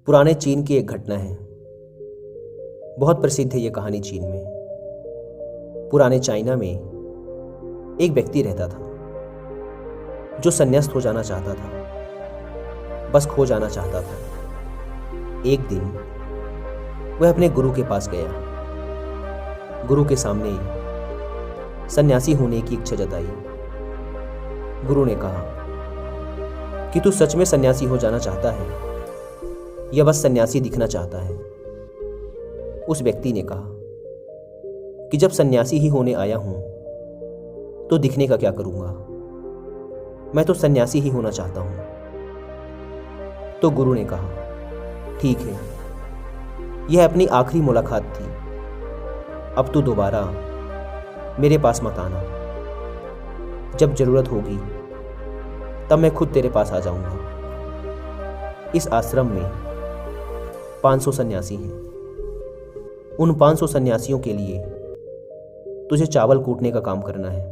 पुराने चीन की एक घटना है। बहुत प्रसिद्ध है ये कहानी चीन में। पुराने चाइना में एक व्यक्ति रहता था जो संन्यास्त हो जाना चाहता था, बस खो जाना चाहता था। एक दिन वह अपने गुरु के पास गया। गुरु के सामने सन्यासी होने की इच्छा जताई। गुरु ने कहा कि तू सच में सन्यासी हो जाना चाहता है या बस सन्यासी दिखना चाहता है। उस व्यक्ति ने कहा कि जब सन्यासी ही होने आया हूं तो दिखने का क्या करूंगा, मैं तो सन्यासी ही होना चाहता हूं। तो गुरु ने कहा ठीक है, यह अपनी आखिरी मुलाकात थी, अब तू दोबारा मेरे पास मत आना। जब जरूरत होगी तब मैं खुद तेरे पास आ जाऊंगा। इस आश्रम में 500 सन्यासी हैं। उन 500 सन्यासियों के लिए तुझे चावल कूटने का काम करना है।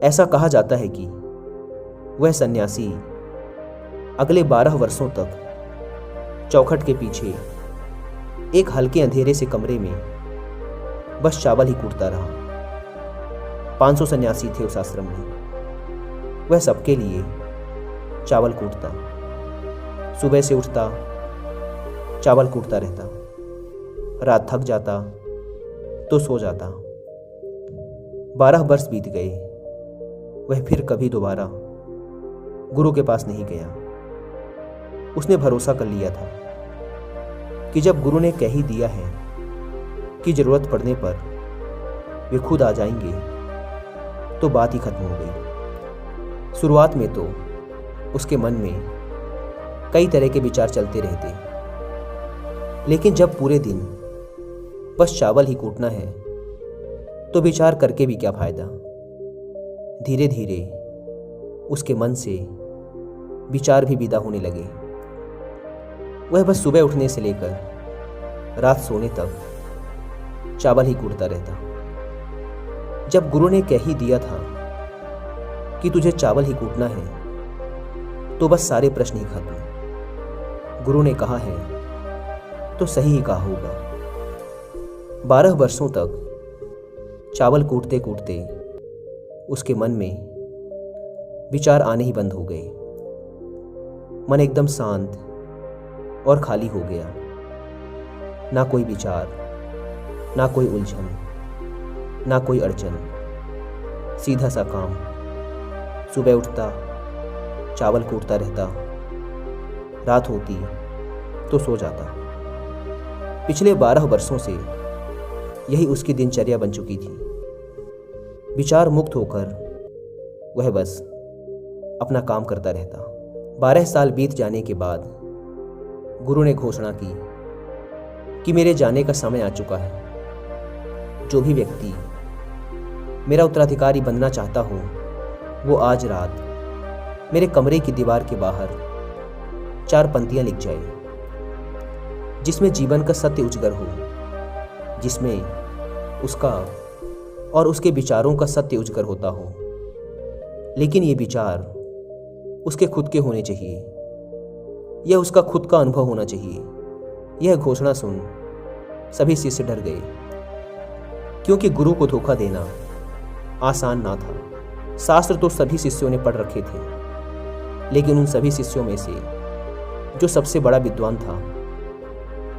ऐसा कहा जाता है कि वह सन्यासी अगले 12 वर्षों तक चौखट के पीछे एक हल्के अंधेरे से कमरे में बस चावल ही कूटता रहा। 500 सन्यासी थे उस आश्रम में। वह सबके लिए चावल कूटता, सुबह से उठता, चावल कूटता रहता, रात थक जाता तो सो जाता। 12 वर्ष बीत गए। वह फिर कभी दोबारा गुरु के पास नहीं गया। उसने भरोसा कर लिया था कि जब गुरु ने कह ही दिया है कि जरूरत पड़ने पर वे खुद आ जाएंगे तो बात ही खत्म हो गई। शुरुआत में तो उसके मन में कई तरह के विचार चलते रहते, लेकिन जब पूरे दिन बस चावल ही कूटना है तो विचार करके भी क्या फायदा। धीरे धीरे उसके मन से विचार भी विदा होने लगे। वह बस सुबह उठने से लेकर रात सोने तक चावल ही कूटता रहता। जब गुरु ने कह ही दिया था कि तुझे चावल ही कूटना है तो बस सारे प्रश्न ही खत्म। गुरु ने कहा है तो सही ही कहा होगा। 12 वर्षों तक चावल कूटते कूटते उसके मन में विचार आने ही बंद हो गए। मन एकदम शांत और खाली हो गया। ना कोई विचार, ना कोई उलझन, ना कोई अड़चन, सीधा सा काम। सुबह उठता, चावल कूटता रहता, रात होती तो सो जाता। पिछले 12 वर्षों से यही उसकी दिनचर्या बन चुकी थी। विचार मुक्त होकर वह बस अपना काम करता रहता। 12 साल बीत जाने के बाद गुरु ने घोषणा की कि मेरे जाने का समय आ चुका है। जो भी व्यक्ति मेरा उत्तराधिकारी बनना चाहता हो वो आज रात मेरे कमरे की दीवार के बाहर 4 पंक्तियां लिख जाए, जिसमें जीवन का सत्य उजागर हो, जिसमें उसका और उसके विचारों का सत्य उजागर होता हो। लेकिन ये विचार उसके खुद के होने चाहिए, यह उसका खुद का अनुभव होना चाहिए। यह घोषणा सुन सभी शिष्य डर गए, क्योंकि गुरु को धोखा देना आसान ना था। शास्त्र तो सभी शिष्यों ने पढ़ रखे थे, लेकिन उन सभी शिष्यों में से जो सबसे बड़ा विद्वान था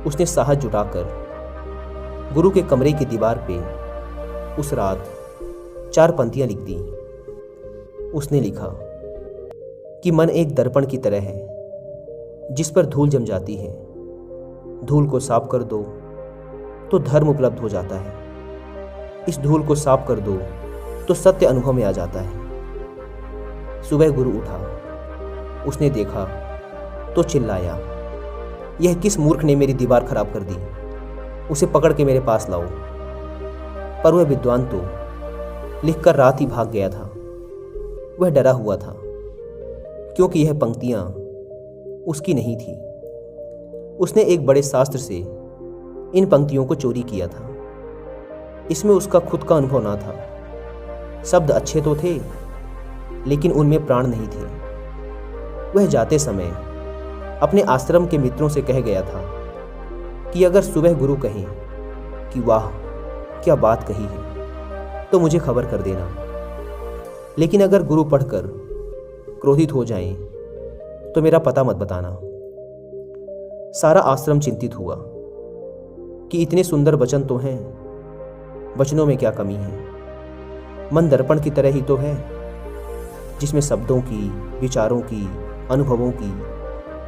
उसने साहस जुटाकर गुरु के कमरे की दीवार पे उस रात 4 पंक्तियां लिख दी। उसने लिखा कि मन एक दर्पण की तरह है जिस पर धूल जम जाती है। धूल को साफ कर दो तो धर्म उपलब्ध हो जाता है। इस धूल को साफ कर दो तो सत्य अनुभव में आ जाता है। सुबह गुरु उठा, उसने देखा तो चिल्लाया, यह किस मूर्ख ने मेरी दीवार खराब कर दी, उसे पकड़ के मेरे पास लाओ। पर वह विद्वान तो लिखकर रात ही भाग गया था। वह डरा हुआ था, क्योंकि यह पंक्तियां उसकी नहीं थी। उसने एक बड़े शास्त्र से इन पंक्तियों को चोरी किया था। इसमें उसका खुद का अनुभव ना था। शब्द अच्छे तो थे, लेकिन उनमें प्राण नहीं थे। वह जाते समय अपने आश्रम के मित्रों से कह गया था कि अगर सुबह गुरु कहें कि वाह क्या बात कही है तो मुझे खबर कर देना, लेकिन अगर गुरु पढ़कर क्रोधित हो जाएं तो मेरा पता मत बताना। सारा आश्रम चिंतित हुआ कि इतने सुंदर वचन तो हैं, वचनों में क्या कमी है। मन दर्पण की तरह ही तो है, जिसमें शब्दों की, विचारों की, अनुभवों की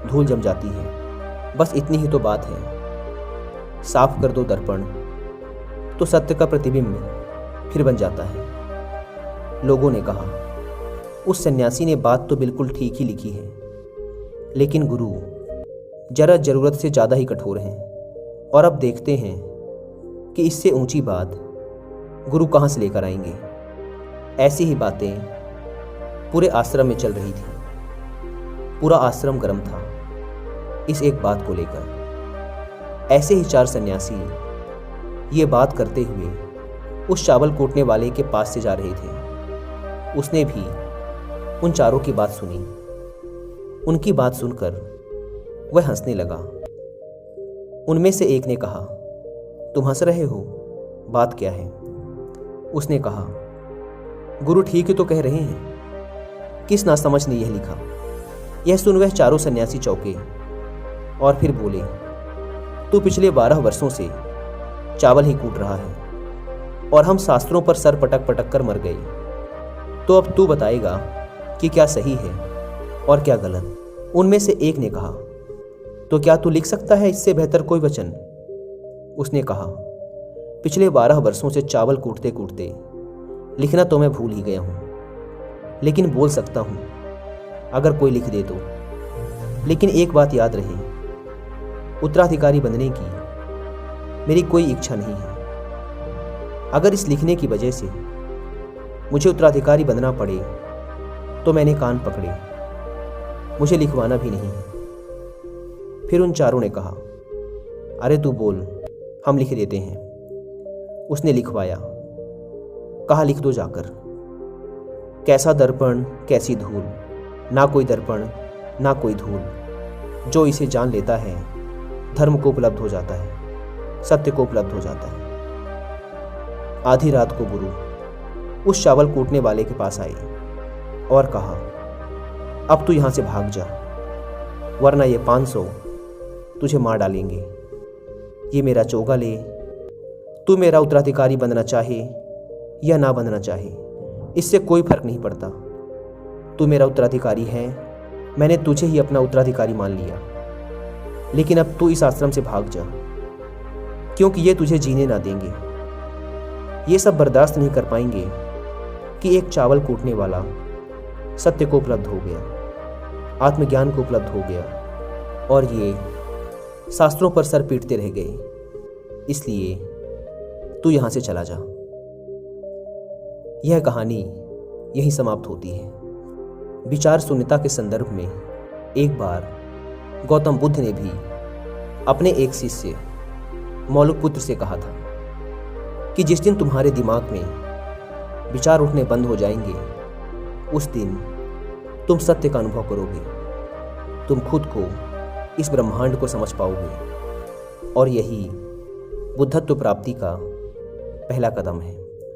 धूल जम जाती है। बस इतनी ही तो बात है। साफ कर दो दर्पण तो सत्य का प्रतिबिंब फिर बन जाता है। लोगों ने कहा, उस सन्यासी ने बात तो बिल्कुल ठीक ही लिखी है, लेकिन गुरु जरा जरूरत से ज़्यादा ही कठोर हैं। और अब देखते हैं कि इससे ऊंची बात गुरु कहाँ से लेकर आएंगे। ऐसी ही बातें पूरे आश्रम में चल रही थी। पूरा आश्रम गर्म था इस एक बात को लेकर। ऐसे ही 4 सन्यासी ये बात करते हुए उस चावल कूटने वाले के पास से जा रहे थे। उसने भी उन चारों की बात सुनी। उनकी बात सुनकर वह हंसने लगा। उनमें से एक ने कहा, तुम हंस रहे हो, बात क्या है? उसने कहा, गुरु ठीक ही तो कह रहे हैं, किस नासमझ ने यह लिखा। यह सुन वह चारों सन्यासी चौंके और फिर बोले, तू पिछले 12 वर्षों से चावल ही कूट रहा है और हम शास्त्रों पर सर पटक पटक कर मर गए, तो अब तू बताएगा कि क्या सही है और क्या गलत। उनमें से एक ने कहा, तो क्या तू लिख सकता है इससे बेहतर कोई वचन? उसने कहा, पिछले 12 वर्षों से चावल कूटते कूटते लिखना तो मैं भूल ही गया हूं, लेकिन बोल सकता हूं अगर कोई लिख दे तो। लेकिन एक बात याद रहे, उत्तराधिकारी बनने की मेरी कोई इच्छा नहीं है। अगर इस लिखने की वजह से मुझे उत्तराधिकारी बनना पड़े तो मैंने कान पकड़े, मुझे लिखवाना भी नहीं है। फिर उन चारों ने कहा, अरे तू बोल, हम लिख देते हैं। उसने लिखवाया। कहा, लिख दो जाकर। कैसा दर्पण कैसी धूल, ना कोई दर्पण ना कोई धूल, जो इसे जान लेता है धर्म को उपलब्ध हो जाता है, सत्य को उपलब्ध हो जाता है। आधी रात को गुरु उस चावल कूटने वाले के पास आए और कहा, अब तू यहां से भाग जा, वरना ये 500 तुझे मार डालेंगे। ये मेरा चोगा ले, तू मेरा उत्तराधिकारी बनना चाहे या ना बनना चाहे, इससे कोई फर्क नहीं पड़ता। तू मेरा उत्तराधिकारी है, मैंने तुझे ही अपना उत्तराधिकारी मान लिया। लेकिन अब तू इस आश्रम से भाग जा, क्योंकि ये तुझे जीने ना देंगे। ये सब बर्दाश्त नहीं कर पाएंगे कि एक चावल कूटने वाला सत्य को उपलब्ध हो गया, आत्मज्ञान को उपलब्ध हो गया, और ये शास्त्रों पर सर पीटते रह गए। इसलिए तू यहां से चला जा। यह कहानी यहीं समाप्त होती है। विचार शून्यता के संदर्भ में एक बार गौतम बुद्ध ने भी अपने एक शिष्य मौलुकपुत्र से कहा था कि जिस दिन तुम्हारे दिमाग में विचार उठने बंद हो जाएंगे, उस दिन तुम सत्य का अनुभव करोगे, तुम खुद को, इस ब्रह्मांड को समझ पाओगे, और यही बुद्धत्व प्राप्ति का पहला कदम है।